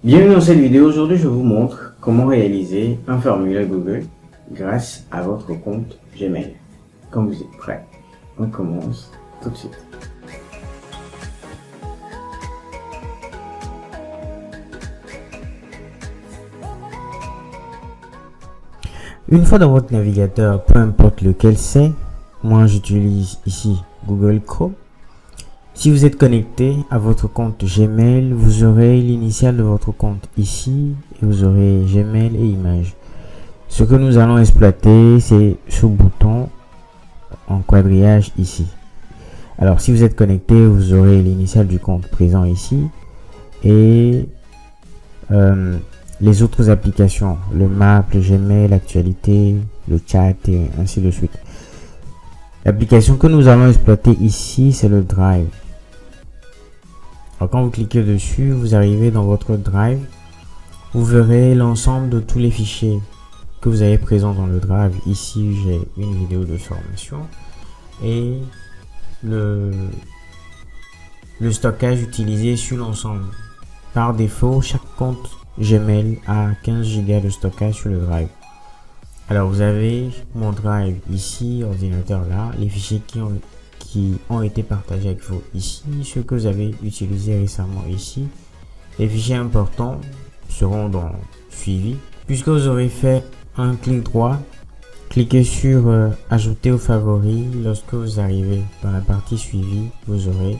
Bienvenue dans cette vidéo. Aujourd'hui, je vous montre comment réaliser un formulaire Google grâce à votre compte Gmail. Quand vous êtes prêts, on commence tout de suite. Une fois dans votre navigateur, peu importe lequel c'est, moi j'utilise ici Google Chrome. Si vous êtes connecté à votre compte Gmail, vous aurez l'initiale de votre compte ici et vous aurez Gmail et images. Ce que nous allons exploiter, c'est ce bouton en quadrillage ici. Alors si vous êtes connecté, vous aurez l'initiale du compte présent ici et les autres applications, le Map, le Gmail, l'actualité, le chat et ainsi de suite. L'application que nous allons exploiter ici, c'est le Drive. Alors quand vous cliquez dessus, vous arrivez dans votre Drive. Vous verrez l'ensemble de tous les fichiers que vous avez présents dans le Drive. Ici, j'ai une vidéo de formation et le stockage utilisé sur l'ensemble. Par défaut, chaque compte Gmail a 15 Go de stockage sur le Drive. Alors vous avez mon Drive ici, ordinateur là, les fichiers qui ont été partagés avec vous ici, ceux que vous avez utilisés récemment ici. Les fichiers importants seront dans suivi. Puisque vous aurez fait un clic droit, cliquez sur ajouter aux favoris. Lorsque vous arrivez dans la partie suivi, vous aurez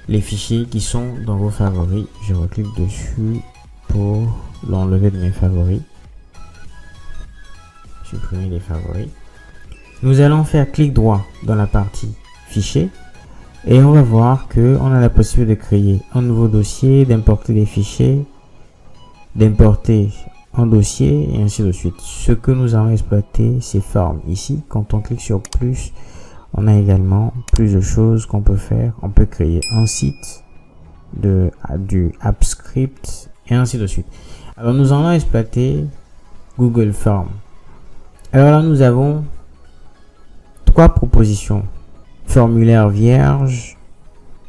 les fichiers qui sont dans vos favoris. Je reclique dessus pour l'enlever de mes favoris. Supprimer les favoris. Nous allons faire clic droit dans la partie fichier et on va voir que on a la possibilité de créer un nouveau dossier, d'importer des fichiers, d'importer un dossier et ainsi de suite. Ce que nous allons exploiter, c'est formes. Ici, quand on clique sur plus, on a également plus de choses qu'on peut faire. On peut créer un site, du AppScript et ainsi de suite. Alors nous allons exploiter Google Forms. Alors là, nous avons trois propositions: formulaire vierge,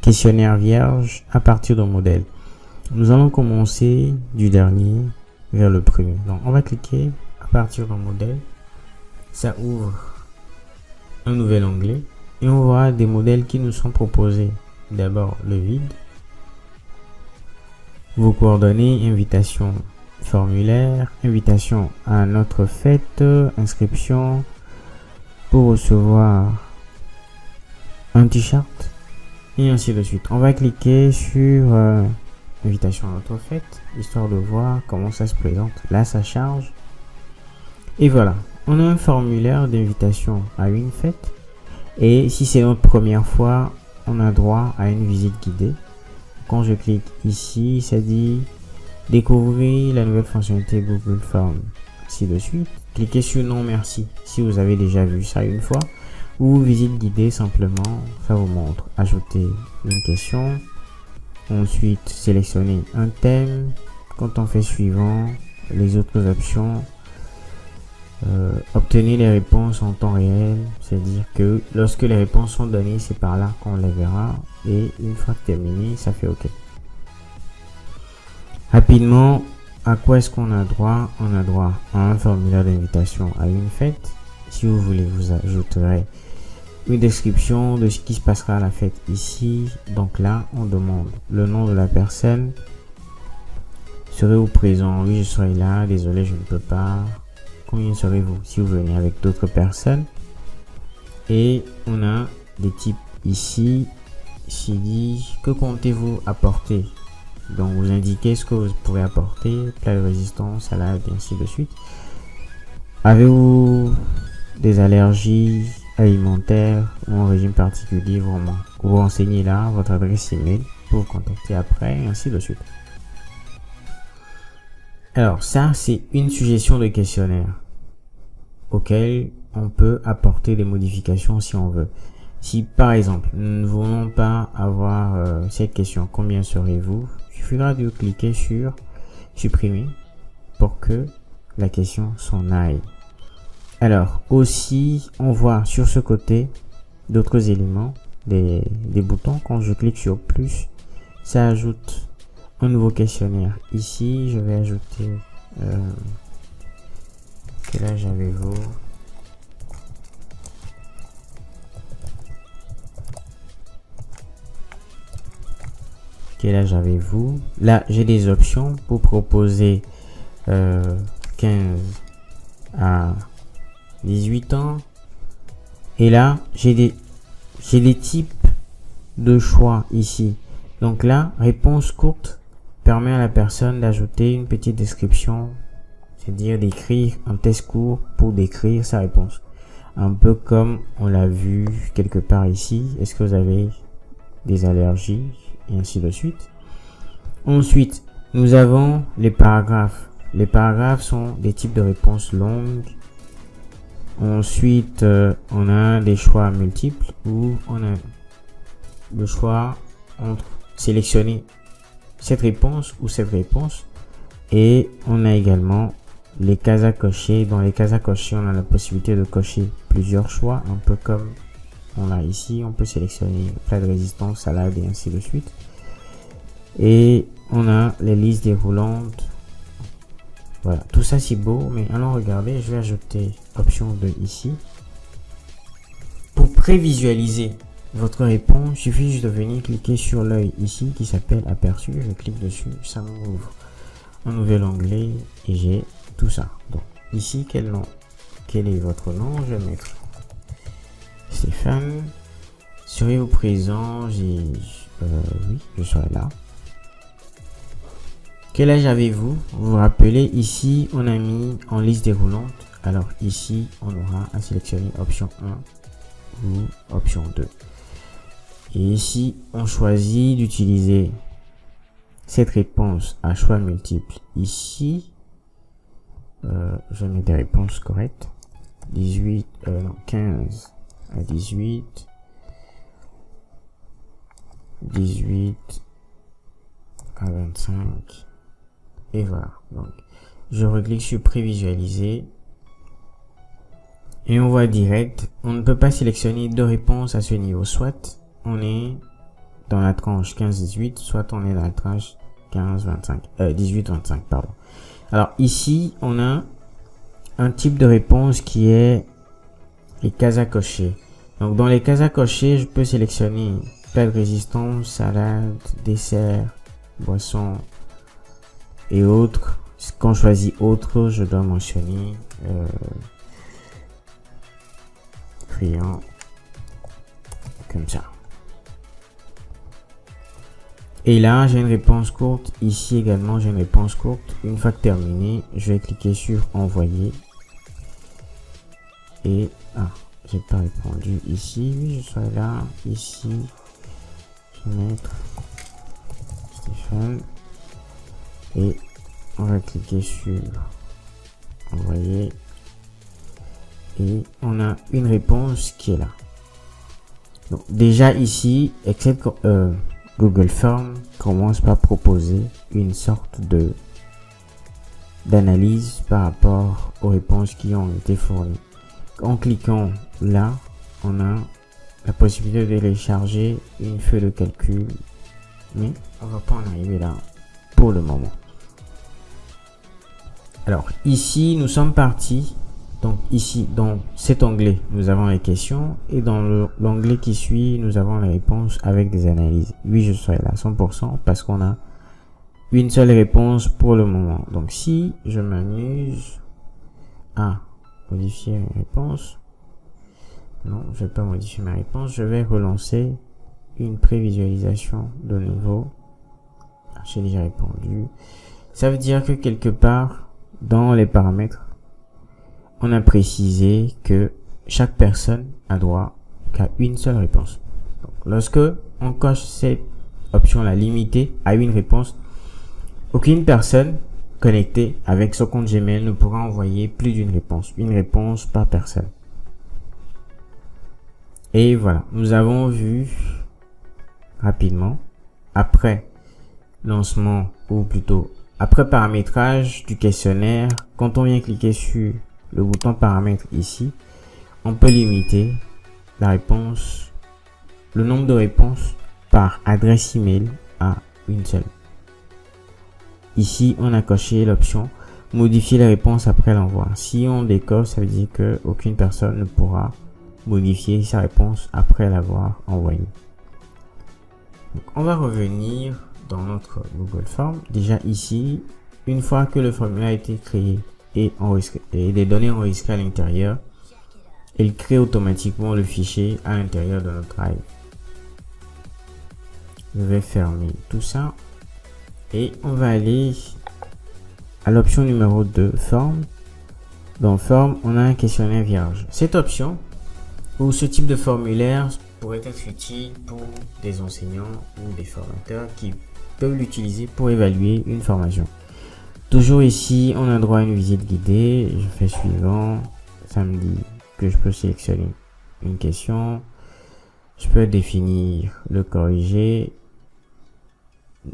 questionnaire vierge à partir d'un modèle. Nous allons commencer du dernier vers le premier. Donc on va cliquer à partir d'un modèle. Ça ouvre un nouvel onglet et on voit des modèles qui nous sont proposés. D'abord le vide, vos coordonnées, invitation, formulaire, invitation à notre fête, inscription pour recevoir un t-shirt et ainsi de suite. On va cliquer sur invitation à notre fête histoire de voir comment ça se présente. Là ça charge et voilà, on a un formulaire d'invitation à une fête et si c'est notre première fois, on a droit à une visite guidée. Quand je clique ici, ça dit découvrir la nouvelle fonctionnalité Google Forms, ainsi de suite. Cliquez sur non merci si vous avez déjà vu ça une fois, ou visite guidée, simplement ça vous montre ajouter une question, ensuite sélectionner un thème. Quand on fait suivant, les autres options, obtenir les réponses en temps réel, c'est-à-dire que lorsque les réponses sont données, c'est par là qu'on les verra, et une fois terminé, ça fait OK. Rapidement, à quoi est-ce qu'on a droit? On a droit à un formulaire d'invitation à une fête. Si vous voulez, vous ajouterez une description de ce qui se passera à la fête ici. Donc là, on demande le nom de la personne. Serez-vous présent? Oui, je serai là. Désolé, je ne peux pas. Combien serez-vous si vous venez avec d'autres personnes? Et on a des types ici. Ici dit que comptez-vous apporter? Donc vous indiquez ce que vous pouvez apporter, plat de résistance, salade et ainsi de suite. Avez-vous des allergies alimentaires ou un régime particulier? Vraiment, vous renseignez là votre adresse email pour vous contacter après et ainsi de suite. Alors ça, c'est une suggestion de questionnaire auquel on peut apporter des modifications si on veut. Si par exemple nous ne voulons pas avoir cette question combien serez-vous, il suffira de cliquer sur supprimer pour que la question s'en aille. Alors aussi, on voit sur ce côté d'autres éléments, des boutons. Quand je clique sur plus, ça ajoute un nouveau questionnaire. Ici, je vais ajouter quel âge avez-vous? Quel âge avez-vous? Là, j'ai des options pour proposer 15 à 18 ans. Et là, j'ai des types de choix ici. Donc là, réponse courte permet à la personne d'ajouter une petite description, c'est-à-dire d'écrire un test court pour décrire sa réponse. Un peu comme on l'a vu quelque part ici. Est-ce que vous avez des allergies? Et ainsi de suite. Ensuite, nous avons les paragraphes. Les paragraphes sont des types de réponses longues. Ensuite, on a des choix multiples où on a le choix entre sélectionner cette réponse ou cette réponse. Et on a également les cases à cocher. Dans les cases à cocher, on a la possibilité de cocher plusieurs choix, un peu comme on a ici. On peut sélectionner plat de résistance, salade et ainsi de suite. Et on a les listes déroulantes. Voilà, tout ça c'est beau, mais allons regarder. Je vais ajouter option 2 ici. Pour prévisualiser votre réponse, il suffit juste de venir cliquer sur l'œil ici qui s'appelle aperçu. Je clique dessus, ça m'ouvre un nouvel onglet et j'ai tout ça. Donc ici, quel est votre nom? Je vais mettre Stéphane. Serez-vous présent? Oui, je serai là. Quel âge avez-vous? Vous vous rappelez, ici, on a mis en liste déroulante. Alors ici, on aura à sélectionner option 1 ou option 2. Et ici, on choisit d'utiliser cette réponse à choix multiples. Ici, je mets des réponses correctes. 15 à 18. 18 à 25. Et voilà. Donc, je reclique sur prévisualiser. Et on voit direct, on ne peut pas sélectionner deux réponses à ce niveau. Soit on est dans la tranche 15-18, soit on est dans la tranche 18-25, pardon. Alors ici, on a un type de réponse qui est les cases à cocher. Donc dans les cases à cocher, je peux sélectionner plat de résistance, salade, dessert, boisson et autres. Quand je choisis autre, je dois mentionner friand comme ça. Et là, j'ai une réponse courte. Ici également, j'ai une réponse courte. Une fois terminé, je vais cliquer sur envoyer. Et j'ai pas répondu ici. Oui, je serai là. Ici, je vais mettre Stéphane. Et on va cliquer sur envoyer. Et on a une réponse qui est là. Donc, déjà ici, except Google Form commence par proposer une sorte d'analyse par rapport aux réponses qui ont été fournies. En cliquant là, on a la possibilité de télécharger une feuille de calcul, mais on va pas en arriver là pour le moment. Alors ici, nous sommes partis. Donc ici, dans cet onglet, nous avons les questions et dans l'onglet qui suit, nous avons les réponses avec des analyses. Oui, je serai là 100% parce qu'on a une seule réponse pour le moment. Donc si je m'amuse à modifier mes réponses, non, je vais pas modifier ma réponse, je vais relancer une prévisualisation de nouveau. J'ai déjà répondu. Ça veut dire que quelque part dans les paramètres, on a précisé que chaque personne a droit qu'à une seule réponse. Donc, lorsque on coche cette option-là limitée à une réponse, aucune personne connectée avec son compte Gmail ne pourra envoyer plus d'une réponse. Une réponse par personne. Et voilà, nous avons vu rapidement, après lancement, ou plutôt après paramétrage du questionnaire, quand on vient cliquer sur le bouton paramètres ici, on peut limiter la réponse, le nombre de réponses par adresse email à une seule. ici, on a coché l'option modifier les réponses après l'envoi. Si on décoche, ça veut dire que aucune personne ne pourra modifier sa réponse après l'avoir envoyée. Donc, on va revenir dans notre Google Form. Déjà ici, une fois que le formulaire a été créé et les données enregistrées à l'intérieur, il crée automatiquement le fichier à l'intérieur de notre drive. Je vais fermer tout ça et on va aller à l'option numéro 2, forme. Dans forme, on a un questionnaire vierge. Cette option ou ce type de formulaire pourrait être utile pour des enseignants ou des formateurs qui peuvent l'utiliser pour évaluer une formation. Toujours ici, on a droit à une visite guidée. Je fais suivant. Ça me dit que je peux sélectionner une question. Je peux définir le corriger,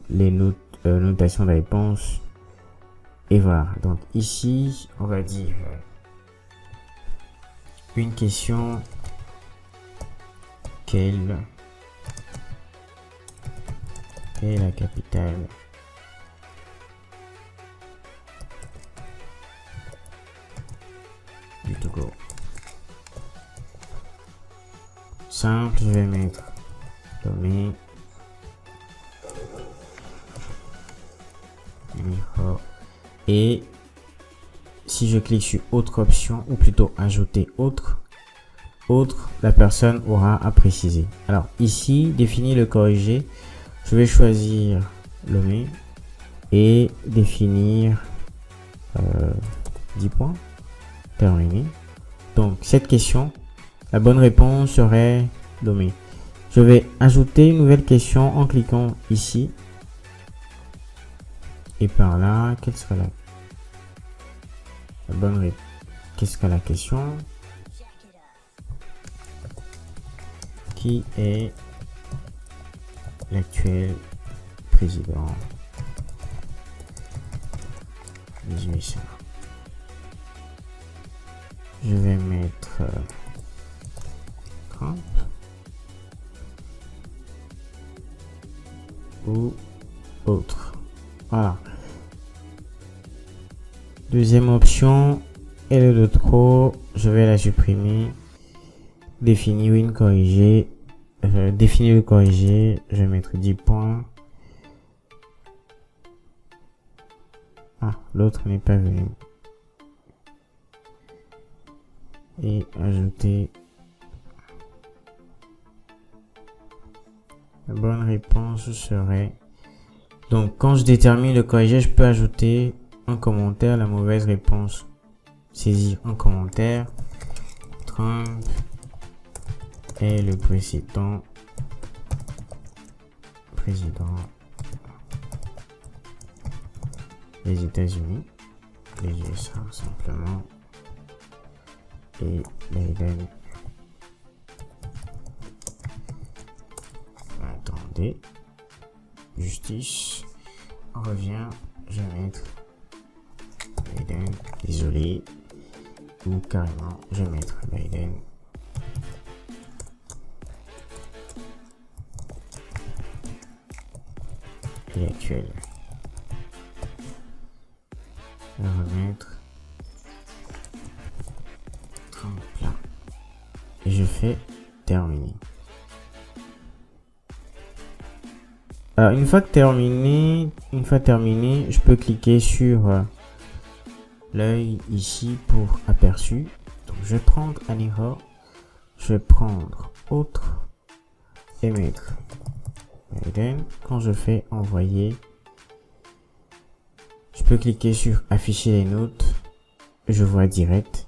les notations de réponse. Et voilà. Donc ici, on va dire une question. Quelle est la capitale du Togo? Simple, je vais mettre Lomé. Et si je clique sur autre option, ou plutôt ajouter autre, la personne aura à préciser. Alors ici, définir le corriger, je vais choisir Lomé et définir 10 points. Terminé. Donc cette question, la bonne réponse serait Lomé. Je vais ajouter une nouvelle question en cliquant ici. Et par là, quelle sera la bonne réponse? Qu'est-ce que la question? Qui est l'actuel président des USA? Je vais mettre Trump ou autre. Voilà. Deuxième option, elle est de trop. Je vais la supprimer. Définir une corrigée. Définir le corrigé. Je vais mettre 10 points. Ah, l'autre n'est pas venu. Et ajouter. La bonne réponse serait. Donc, quand je détermine le corrigé, je peux ajouter un commentaire, la mauvaise réponse. Saisir un commentaire. Trump est le président des États-Unis, les USA simplement, et Biden. Attendez, justice, on revient, je vais mettre Biden, désolé, ou carrément, je vais mettre Biden. Et actuel. Je vais remettre Trump là. Et je fais terminer. Alors une fois terminé, je peux cliquer sur l'œil ici pour aperçu. Donc je vais prendre un erreur, je vais prendre autre et mettre Biden. Quand je fais envoyer, je peux cliquer sur afficher les notes. Je vois direct.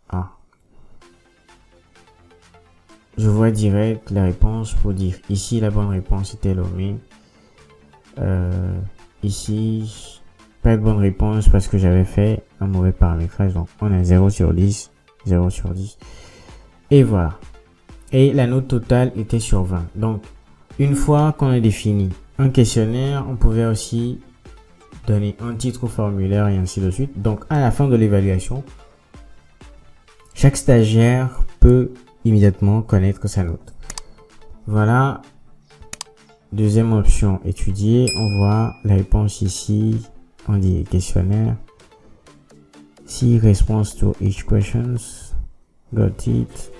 Ah. Je vois direct la réponse pour dire ici la bonne réponse était Lomé. Ici, pas de bonne réponse parce que j'avais fait un mauvais paramétrage. Donc on a 0 sur 10. 0 sur 10. Et voilà. Et la note totale était sur 20. Donc, une fois qu'on a défini un questionnaire, on pouvait aussi donner un titre au formulaire et ainsi de suite. Donc, à la fin de l'évaluation, chaque stagiaire peut immédiatement connaître sa note. Voilà. deuxième option, étudier, on voit la réponse ici. On dit questionnaire. See response to each questions. Got it.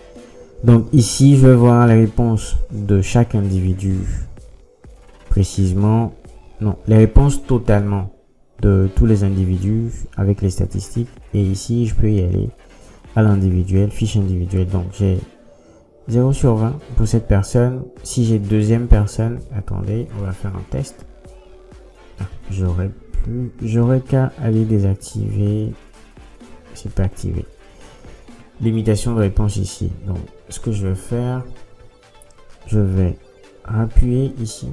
Donc ici, je vais voir les réponses de chaque individu. Précisément, non, les réponses totalement de tous les individus avec les statistiques. Et ici, je peux y aller à l'individuel, fiche individuelle. Donc j'ai 0 sur 20 pour cette personne. Si j'ai deuxième personne, attendez, on va faire un test. Ah, j'aurais qu'à aller désactiver. C'est pas activé. Limitation de réponse ici. Donc ce que je vais faire, je vais appuyer ici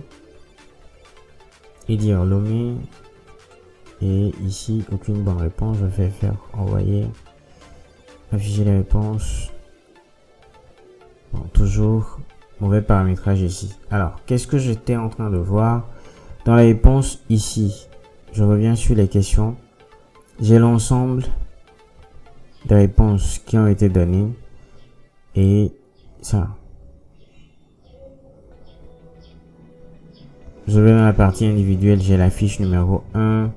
et dire nommer. Et ici, aucune bonne réponse. Je vais faire envoyer, afficher les réponses. Bon, toujours mauvais paramétrage ici. Alors, qu'est-ce que j'étais en train de voir dans la réponse ici? Je reviens sur les questions. J'ai l'ensemble des réponses qui ont été données et ça. Je vais dans la partie individuelle, j'ai la fiche numéro 1.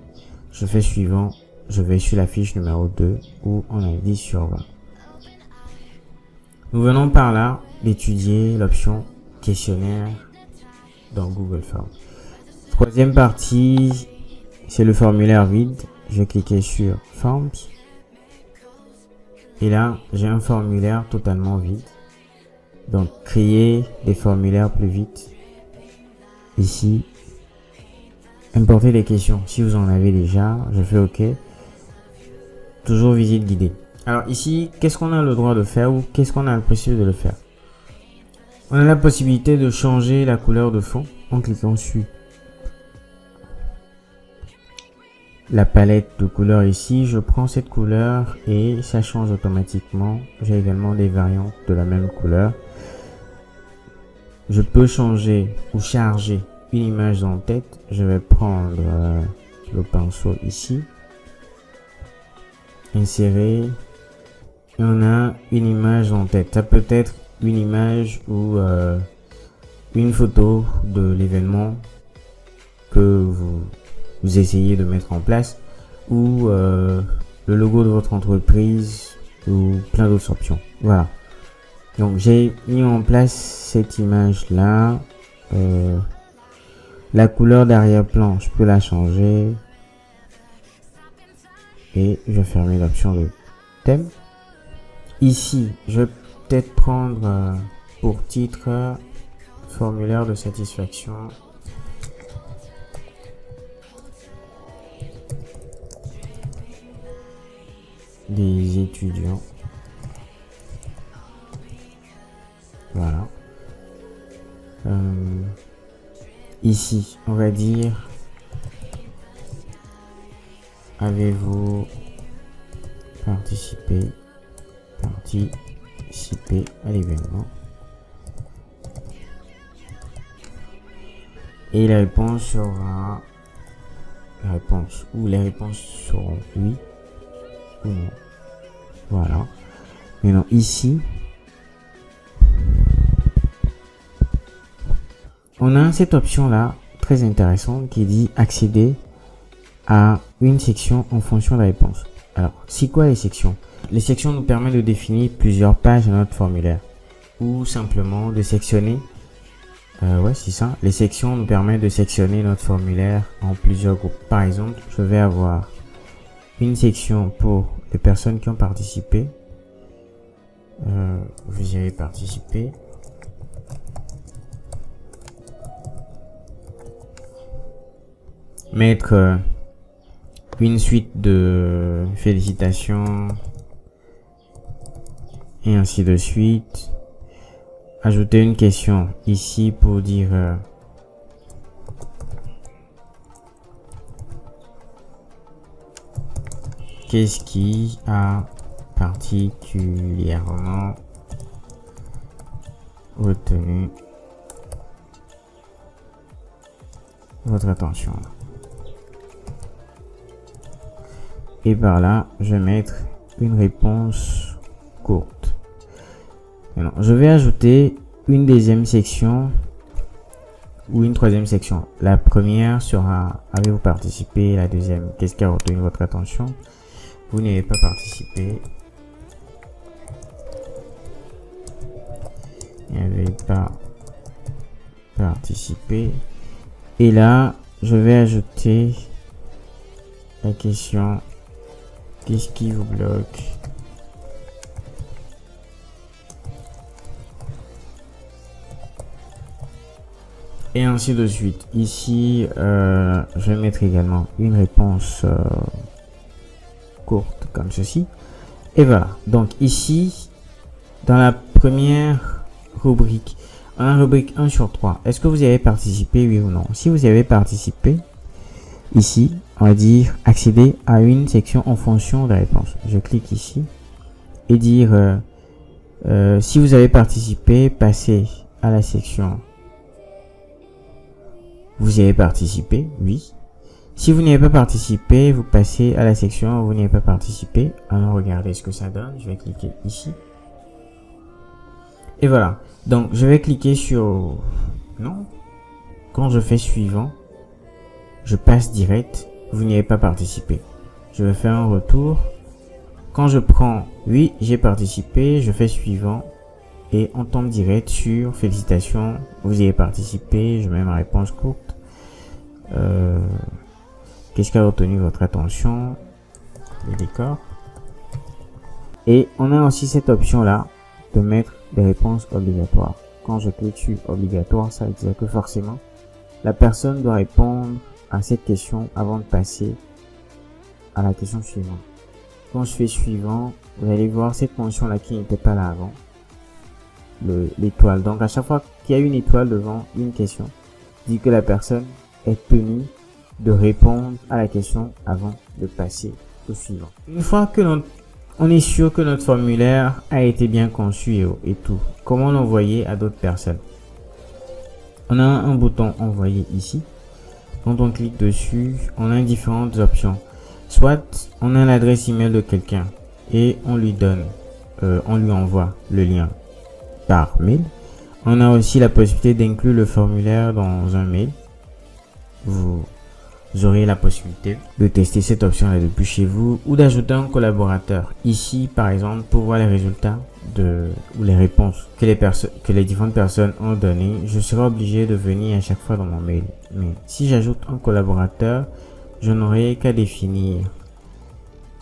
Je fais suivant, je vais sur la fiche numéro 2 où on a 10 sur 20. Nous venons par là d'étudier l'option questionnaire dans Google Forms. Troisième partie, c'est le formulaire vide. Je vais cliquer sur Forms. Et là, j'ai un formulaire totalement vide. Donc, créer des formulaires plus vite. Ici, importer les questions. Si vous en avez déjà, je fais OK. Toujours visite guidée. Alors ici, qu'est-ce qu'on a le droit de faire ou qu'est-ce qu'on a la possibilité de le faire? On a la possibilité de changer la couleur de fond en cliquant sur la palette de couleurs ici. Je prends cette couleur et ça change automatiquement. J'ai également des variantes de la même couleur. Je peux changer ou charger une image en tête. Je vais prendre le pinceau ici. Insérer. Et on a une image en tête. Ça peut être une image ou une photo de l'événement que vous essayez de mettre en place ou le logo de votre entreprise ou plein d'autres options. Voilà. Donc j'ai mis en place cette image là. La couleur d'arrière-plan, je peux la changer. Et je vais fermer l'option de thème. Ici, je vais peut-être prendre pour titre formulaire de satisfaction. Des étudiants. Voilà. Ici, on va dire, avez-vous participé à l'événement? Et la réponse sera les réponses seront oui ou non. Voilà. Maintenant ici, on a cette option là très intéressante qui dit accéder à une section en fonction de la réponse. Alors, c'est quoi les sections? Les sections nous permettent de définir plusieurs pages de notre formulaire ou simplement de sectionner. Ouais, c'est ça. Les sections nous permettent de sectionner notre formulaire en plusieurs groupes. Par exemple, je vais avoir une section pour les personnes qui ont participé. Vous irez participer. Mettre une suite de félicitations et ainsi de suite. Ajouter une question ici pour dire qu'est-ce qui a particulièrement retenu votre attention. Et par là, je vais mettre une réponse courte. Maintenant, je vais ajouter une deuxième section ou une troisième section. La première sera avez-vous participé, la deuxième qu'est-ce qui a retenu votre attention. Vous n'avez pas participé. Vous n'avez pas participé. Et là, je vais ajouter la question qu'est-ce qui vous bloque? Et ainsi de suite. Ici, je vais mettre également une réponse courte comme ceci. Et voilà. Donc ici, dans la première rubrique, on a la rubrique 1 sur 3. Est-ce que vous avez participé, oui ou non? Si vous avez participé, ici, on va dire accéder à une section en fonction des réponses. Je clique ici et dire si vous avez participé, passez à la section vous y avez participé, oui. Si vous n'y avez pas participé, vous passez à la section vous n'y avez pas participé. Alors regardez ce que ça donne. Je vais cliquer ici. Et voilà. Donc je vais cliquer sur non. Quand je fais suivant, je passe direct. Vous n'y avez pas participé. Je vais faire un retour. Quand je prends oui, j'ai participé, je fais suivant. Et on tombe direct sur félicitations, vous y avez participé. Je mets ma réponse courte. Qu'est-ce qui a retenu votre attention? Le décor. Et on a aussi cette option là de mettre des réponses obligatoires. Quand je clique sur obligatoire, ça veut dire que forcément la personne doit répondre à cette question avant de passer à la question suivante. Quand je fais suivant, vous allez voir cette mention là qui n'était pas là avant. L'étoile. Donc à chaque fois qu'il y a une étoile devant une question, dit que la personne est tenue de répondre à la question avant de passer au suivant. Une fois que on est sûr que notre formulaire a été bien conçu et tout, comment l'envoyer à d'autres personnes? On a un bouton envoyer ici. Quand on clique dessus, on a différentes options. Soit on a l'adresse email de quelqu'un et on lui donne, on lui envoie le lien par mail. On a aussi la possibilité d'inclure le formulaire dans un mail. Vous aurez la possibilité de tester cette option là depuis chez vous ou d'ajouter un collaborateur. Ici par exemple, pour voir les résultats ou les réponses que les différentes personnes ont données, je serai obligé de venir à chaque fois dans mon mail. Mais si j'ajoute un collaborateur, je n'aurai qu'à définir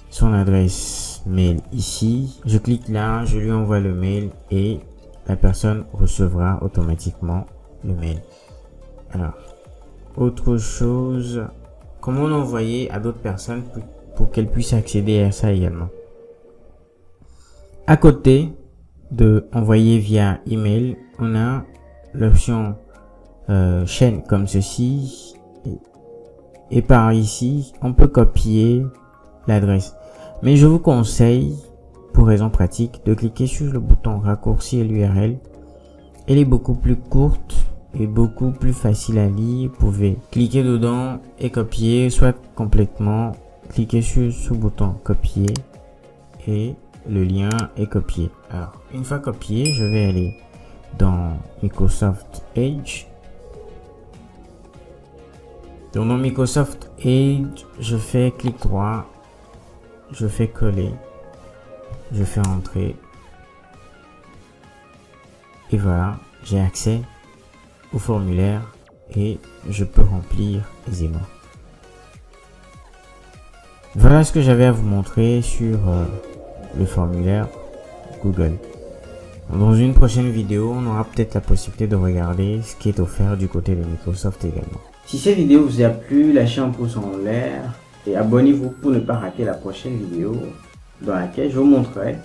son adresse mail ici. Je clique là, je lui envoie le mail et la personne recevra automatiquement le mail. Alors, autre chose, comment l'envoyer à d'autres personnes pour qu'elles puissent accéder à ça également. À côté de envoyer via email, on a l'option chaîne comme ceci et par ici, on peut copier l'adresse. Mais je vous conseille, pour raison pratique, de cliquer sur le bouton raccourcir l'URL. Elle est beaucoup plus courte et beaucoup plus facile à lire. Vous pouvez cliquer dedans et copier, soit complètement cliquer sur ce bouton copier et le lien est copié. Alors, une fois copié, je vais aller dans Microsoft Edge. Donc dans Microsoft Edge, je fais clic droit, je fais coller. Je fais entrer et voilà, j'ai accès au formulaire et je peux remplir aisément. Voilà ce que j'avais à vous montrer sur le formulaire Google. Dans une prochaine vidéo, on aura peut-être la possibilité de regarder ce qui est offert du côté de Microsoft également. Si cette vidéo vous a plu, lâchez un pouce en l'air et abonnez-vous pour ne pas rater la prochaine vidéo dans laquelle je vous montrerai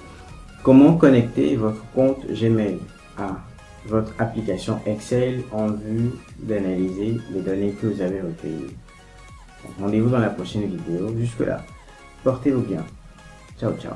comment connecter votre compte Gmail à votre application Excel en vue d'analyser les données que vous avez recueillies. Rendez-vous dans la prochaine vidéo. Jusque là, portez-vous bien. Ciao, ciao.